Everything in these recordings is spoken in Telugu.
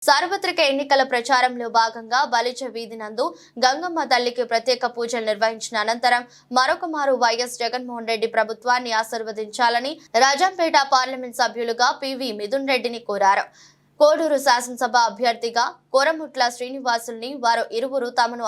సార్వత్రిక ఎన్నికల ప్రచారంలో భాగంగా బలిజ వీధి నందు గంగమ్మ తల్లికి ప్రత్యేక పూజలు నిర్వహించిన అనంతరం మరొకమారు వైఎస్ జగన్మోహన్ రెడ్డి ప్రభుత్వాన్ని ఆశీర్వదించాలని రాజంపేట పార్లమెంట్ సభ్యులుగా పివి మిథున్ రెడ్డిని కోరారు. కోడూరు శాసనసభ అభ్యర్థిగా కోరముట్ల శ్రీనివాసుల్ని వారు ఇరువురు తమను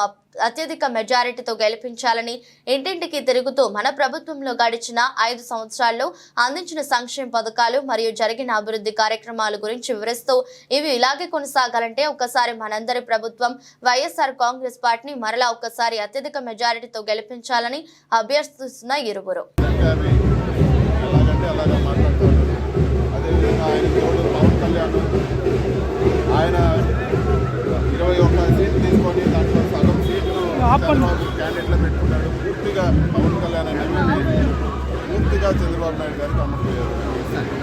అత్యధిక మెజారిటీతో గెలిపించాలని ఇంటింటికి తిరుగుతూ మన ప్రభుత్వంలో గడిచిన 5 సంవత్సరాల్లో అందించిన సంక్షేమ పథకాలు మరియు జరిగిన అభివృద్ధి కార్యక్రమాల గురించి వివరిస్తూ ఇవి ఇలాగే కొనసాగాలంటే ఒకసారి మనందరి ప్రభుత్వం వైఎస్ఆర్ కాంగ్రెస్ పార్టీని మరలా ఒకసారి అత్యధిక మెజారిటీతో గెలిపించాలని అభ్యర్థిస్తున్న ఇరువురు. ఆయన 21 సీట్లు తీసుకొని దాంట్లో సగం సీట్లు క్యాండిడేట్లో పెట్టుకున్నాడు. పూర్తిగా పవన్ కళ్యాణ్ అనేది పూర్తిగా చంద్రబాబు నాయుడు గారికి అమ్ముకోలేదు.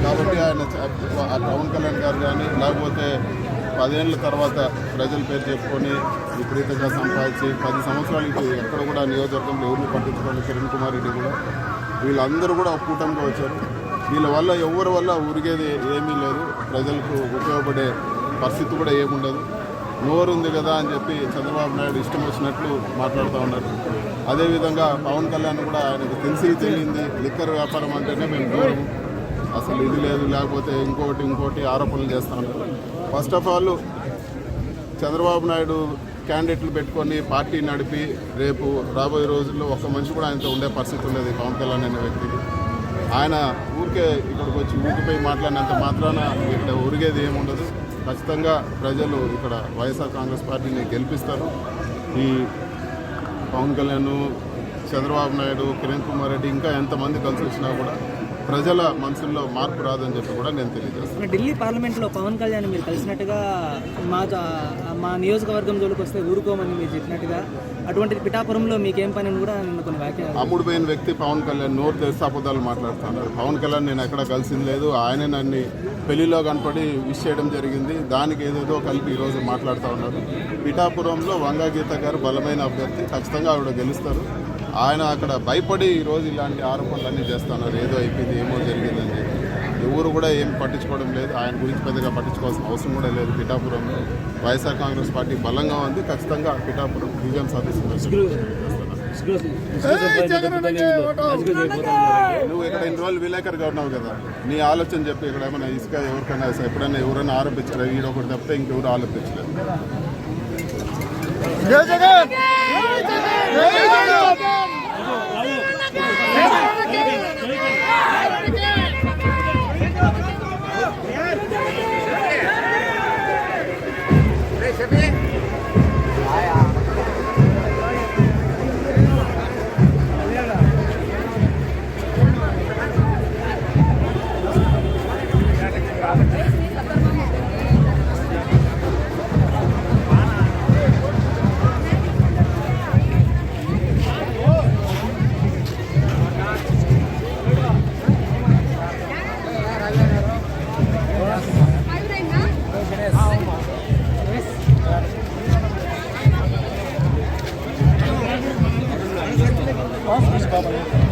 కాబట్టి ఆయన పవన్ కళ్యాణ్ గారు కానీ లేకపోతే 10 ఏళ్ళ తర్వాత ప్రజల పేరు చెప్పుకొని విపరీతంగా సంపాదించి 10 సంవత్సరాలకి ఎక్కడ కూడా నియోజకవర్గంలో ఎవరిని పట్టించుకోవాలి. కిరణ్ కుమార్ రెడ్డి కూడా వీళ్ళందరూ కూడా కూటమిగా వచ్చారు. వీళ్ళ వల్ల ఎవరి వల్ల ఉరిగేది ఏమీ లేదు. ప్రజలకు ఉపయోగపడే పరిస్థితి కూడా ఏముండదు. నోరు ఉంది కదా అని చెప్పి చంద్రబాబు నాయుడు ఇష్టం వచ్చినట్లు మాట్లాడుతూ ఉన్నారు. అదేవిధంగా పవన్ కళ్యాణ్ కూడా ఆయనకు తెలిసింది లిక్కర్ వ్యాపారం అంటేనే మేము దూరం, అసలు ఇది లేదు లేకపోతే ఇంకోటి ఆరోపణలు చేస్తూ ఉన్నారు. First of all Chandrababu Naidu క్యాండిడేట్లు పెట్టుకొని పార్టీ నడిపి రేపు రాబోయే రోజుల్లో ఒక్క మనిషి కూడా ఆయనతో ఉండే పరిస్థితి ఉండేది. పవన్ కళ్యాణ్ అనే వ్యక్తికి ఆయన ఊరికే ఇక్కడికి వచ్చి ఊరికిపోయి మాట్లాడినంత మాత్రాన ఇక్కడ ఉరిగేది ఏముండదు. ఖచ్చితంగా ప్రజలు ఇక్కడ వైఎస్ఆర్ కాంగ్రెస్ పార్టీని గెలిపిస్తారు. ఈ పవన్ కళ్యాణ్, చంద్రబాబు నాయుడు, కిరణ్ కుమార్ రెడ్డి ఇంకా ఎంతమంది కలిసి వచ్చినా కూడా ప్రజల మనసుల్లో మార్పు రాదని చెప్పి కూడా నేను తెలియజేస్తాను. ఢిల్లీ పార్లమెంట్లో పవన్ కళ్యాణ్ మీరు కలిసినట్టుగా మా నియోజకవర్గం జోలికి వస్తే ఊరుకోమని మీరు చెప్పినట్టుగా అటువంటి పిఠాపురంలో మీకేం పని కూడా నిన్న కొన్ని వ్యాఖ్యలు. అమ్ముడుపోయిన వ్యక్తి పవన్ కళ్యాణ్ నోరు తెరిస్తే అబద్ధాలు మాట్లాడుతున్నారు. పవన్ కళ్యాణ్ నేను ఎక్కడ కలిసింది లేదు. ఆయనే నన్ను పెళ్లిలో కనపడి విష్ చేయడం జరిగింది. దానికి ఏదేదో కలిపి ఈరోజు మాట్లాడుతూ ఉన్నారు. పిఠాపురంలో వంగా గీత గారు బలమైన అభ్యర్థి, ఖచ్చితంగా ఆవిడ గెలుస్తారు. ఆయన అక్కడ భయపడి ఈరోజు ఇలాంటి ఆరోపణలన్నీ చేస్తున్నారు. ఏదో అయిపోయింది, ఏమో జరిగిందని చెప్పి ఎవరు కూడా ఏం పట్టించుకోవడం లేదు. ఆయన గురించి పెద్దగా పట్టించుకోవాల్సిన అవసరం కూడా లేదు. పిఠాపురంలో వైఎస్ఆర్ కాంగ్రెస్ పార్టీ బలంగా ఉంది. ఖచ్చితంగా పిఠాపురం డివిజన్ సర్వీస్ నువ్వు ఇక్కడ ఇన్ని రోజులు విలేకరుగా ఉన్నావు కదా, నీ ఆలోచన చెప్పి ఇక్కడ ఏమైనా ఇసుక ఎవరికైనా ఎప్పుడైనా ఎవరైనా ఆరోపించారా? ఈడొకటి తప్పితే ఇంకెవరు ఆరోపించలేదు. Baba.